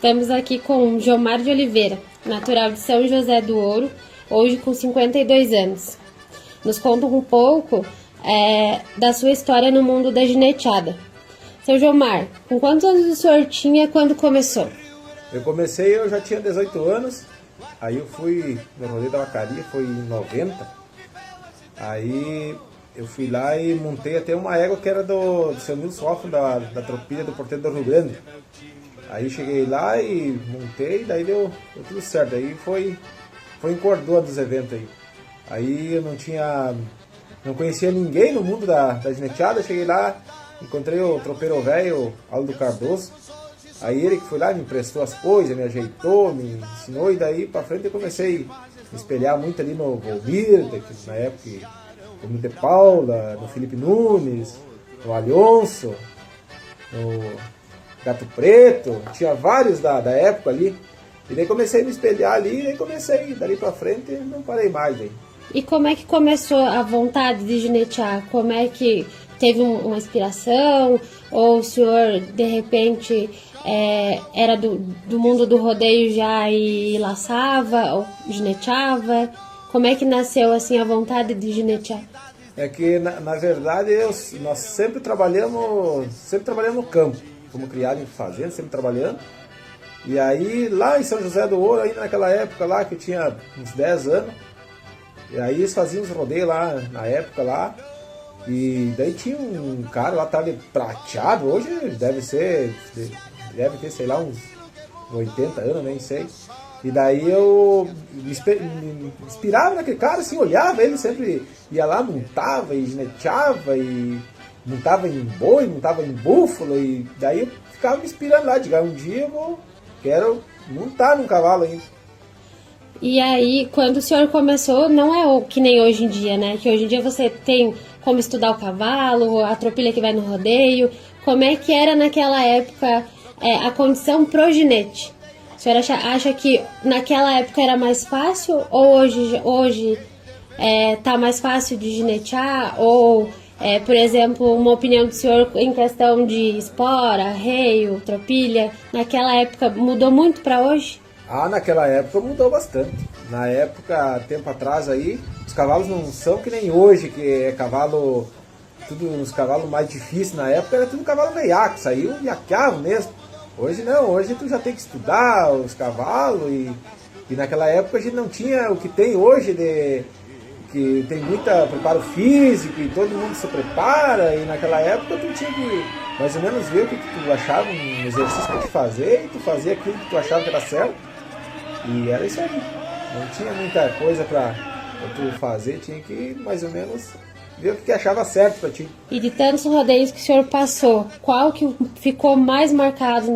Estamos aqui com Gilmar de Oliveira, natural de São José do Ouro, hoje com 52 anos. Nos conta um pouco da sua história no mundo da gineteada. Seu Gilmar, com quantos anos o senhor tinha quando começou? Eu já tinha 18 anos, aí eu fui no rodeio da vacaria, foi em 90. Aí eu fui lá e montei até uma égua que era do seu Nilson Hoffman, da tropilha do Porteiro do Rio Grande. Aí cheguei lá e montei, daí deu tudo certo. Aí foi encordou dos eventos aí. Aí eu não conhecia ninguém no mundo da gineteada. Cheguei lá, encontrei o tropeiro velho, Aldo Cardoso. Aí ele que foi lá, me emprestou as coisas, me ajeitou, me ensinou. E daí pra frente eu comecei a me espelhar muito ali no Volmir, na época, no de Paula, no Felipe Nunes, no Alonso, no Gato Preto, tinha vários da época ali. E daí comecei a me espelhar ali, e daí comecei, dali pra frente não parei mais aí. E como é que começou a vontade de ginetear? Como é que teve uma inspiração? Ou o senhor, de repente, era do mundo do rodeio já e laçava, ou gineteava? Como é que nasceu assim a vontade de ginetear? É que, na verdade, nós sempre trabalhamos no campo. Fomos criados em fazenda, sempre trabalhando. E aí, lá em São José do Ouro, ainda naquela época lá, que eu tinha uns 10 anos, e aí eles faziam os rodeios lá, na época lá, e daí tinha um cara lá, tava prateado, hoje deve ter, sei lá, uns 80 anos, nem sei. E daí eu me inspirava naquele cara, assim, olhava, ele sempre ia lá, montava e gineteava, e montava em boi, montava em búfalo, e daí eu ficava me inspirando lá, digo, um dia quero montar num cavalo ainda. E aí, quando o senhor começou, não é que nem hoje em dia, né? Que hoje em dia você tem como estudar o cavalo, a tropilha que vai no rodeio. Como é que era naquela época a condição pro ginete? A senhora acha que naquela época era mais fácil ou hoje tá mais fácil de ginetear? Ou, por exemplo, uma opinião do senhor em questão de espora, arreio, tropilha, naquela época mudou muito para hoje? Ah, naquela época mudou bastante. Na época, tempo atrás aí, os cavalos não são que nem hoje, que é cavalo, tudo os cavalos mais difíceis na época, era tudo cavalo veiaco, saiu iaqueava mesmo. Hoje não, hoje tu já tem que estudar os cavalos e naquela época a gente não tinha o que tem hoje, que tem muito preparo físico e todo mundo se prepara, e naquela época tu tinha que mais ou menos ver o que tu achava, um exercício que tu fazer, e tu fazia aquilo que tu achava que era certo, e era isso aí. Não tinha muita coisa pra tu fazer, tinha que mais ou menos ver o que achava certo pra ti. E de tantos rodeios que o senhor passou, qual que ficou mais marcado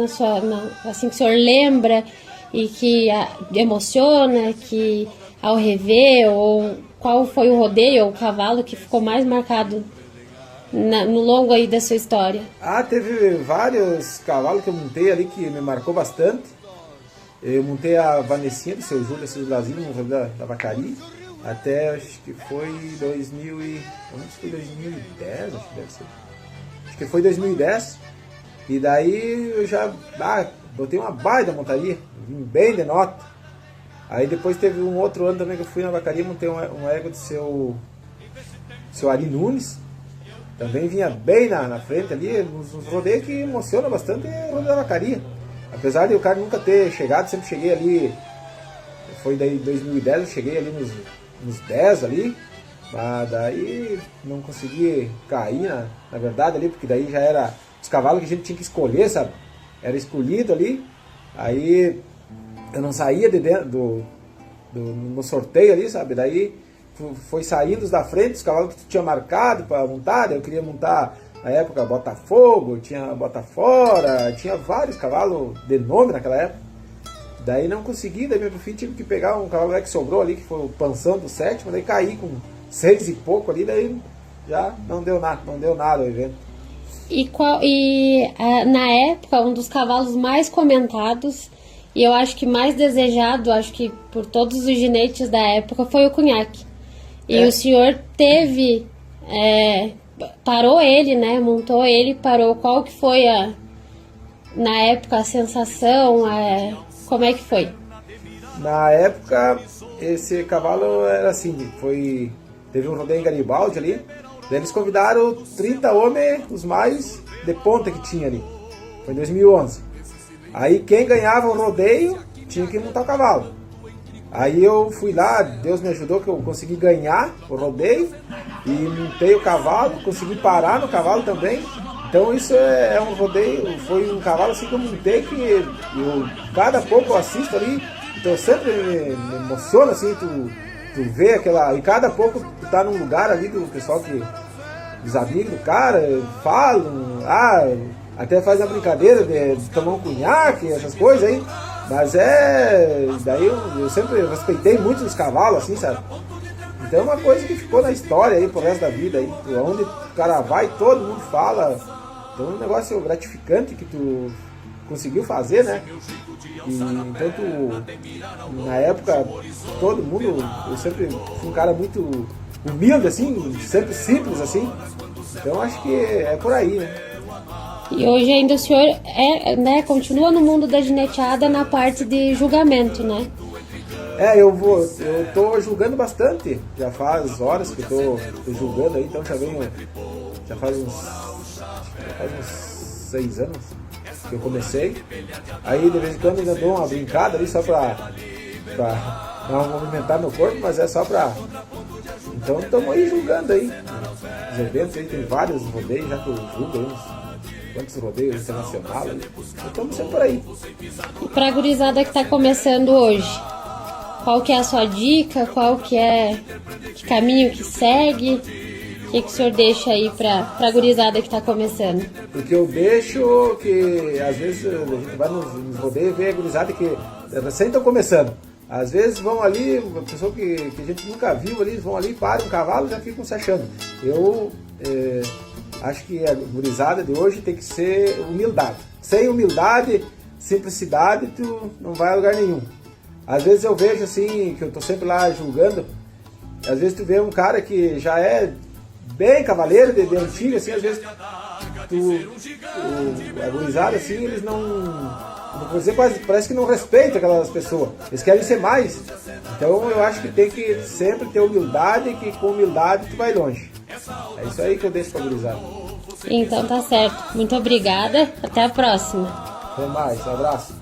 assim que o senhor lembra e que emociona, que ao rever, ou qual foi o rodeio ou o cavalo que ficou mais marcado no longo aí da sua história? Ah, teve vários cavalos que eu montei ali que me marcou bastante. Eu montei a Vanessinha do seu Júlio Assis Brasil no rodeio da Vacaria. Até acho que foi 2010, acho que deve ser. Acho que foi 2010. E daí eu já botei uma baita montaria, vim bem de nota. Aí depois teve um outro ano também que eu fui na vacaria, montei uma égua do seu Ari Nunes. Também vinha bem na frente ali, uns rodeios que emociona bastante o rodeio da vacaria. Apesar de o cara nunca ter chegado, sempre cheguei ali, foi daí 2010, eu cheguei ali nos 10 ali, mas daí não consegui cair, na verdade ali, porque daí já era os cavalos que a gente tinha que escolher, sabe? Era escolhido ali, aí eu não saía de dentro no sorteio ali, sabe? Daí foi saindo os da frente, os cavalos que tu tinha marcado para montar, daí eu queria montar na época Botafogo, tinha Botafora, tinha vários cavalos de nome naquela época. Daí não consegui, daí meu fim tive que pegar um cavalo que sobrou ali, que foi o Pansão do sétimo, daí caí com 6 e pouco ali, daí já não deu nada o evento. Na época, um dos cavalos mais comentados e eu acho que mais desejado, acho que por todos os ginetes da época, foi o Cunhaque. E o senhor teve, parou ele, né, montou ele, parou, qual que foi na época, a sensação, como é que foi? Na época, esse cavalo era assim, teve um rodeio em Garibaldi ali, daí eles convidaram 30 homens, os mais de ponta que tinha ali, foi em 2011. Aí quem ganhava o rodeio tinha que montar o cavalo. Aí eu fui lá, Deus me ajudou que eu consegui ganhar o rodeio e montei o cavalo, consegui parar no cavalo também. Então isso é um rodeio, foi um cavalo assim que eu montei que cada pouco eu assisto ali, então eu sempre me emociono assim, tu vê aquela, e cada pouco tu tá num lugar ali do pessoal dos amigos do cara, falam, até faz a brincadeira de tomar um cunhaque, essas coisas aí, mas daí eu sempre respeitei muito os cavalos assim, sabe? Então é uma coisa que ficou na história aí pro resto da vida aí, onde o cara vai, todo mundo fala. Então é um negócio gratificante que tu conseguiu fazer, né? E então na época, todo mundo, eu sempre fui um cara muito humilde, assim, sempre simples, assim. Então acho que é por aí, né? E hoje ainda o senhor continua no mundo da gineteada na parte de julgamento, né? Eu tô julgando bastante, já faz horas que eu tô julgando aí, então já faz uns 6 anos que eu comecei. Aí de vez em quando ainda dou uma brincada ali só pra movimentar meu corpo, mas é só pra... Então estamos aí julgando aí. Os eventos aí, tem vários rodeios já que eu julgo aí, quantos rodeios internacional aí. Estamos sempre por aí. E pra gurizada que tá começando hoje, qual que é a sua dica? Qual que caminho que segue? O que o senhor deixa aí pra gurizada que tá começando? Porque eu deixo que, às vezes, a gente vai nos rodeios e vê a gurizada que recém estão começando. Às vezes vão ali, uma pessoa que a gente nunca viu ali, vão ali, param o cavalo e já ficam se achando. Eu acho que a gurizada de hoje tem que ser humildade. Sem humildade, simplicidade, tu não vai a lugar nenhum. Às vezes eu vejo assim, que eu tô sempre lá julgando, às vezes tu vê um cara que já é bem cavaleiro de antigo, assim, às vezes a gurizada, assim, eles não vou dizer, parece que não respeitam aquelas pessoas, eles querem ser mais. Então eu acho que tem que sempre ter humildade, que com humildade tu vai longe. É isso aí que eu deixo pra gurizada. Então tá certo, muito obrigada, até a próxima. Até mais, um abraço.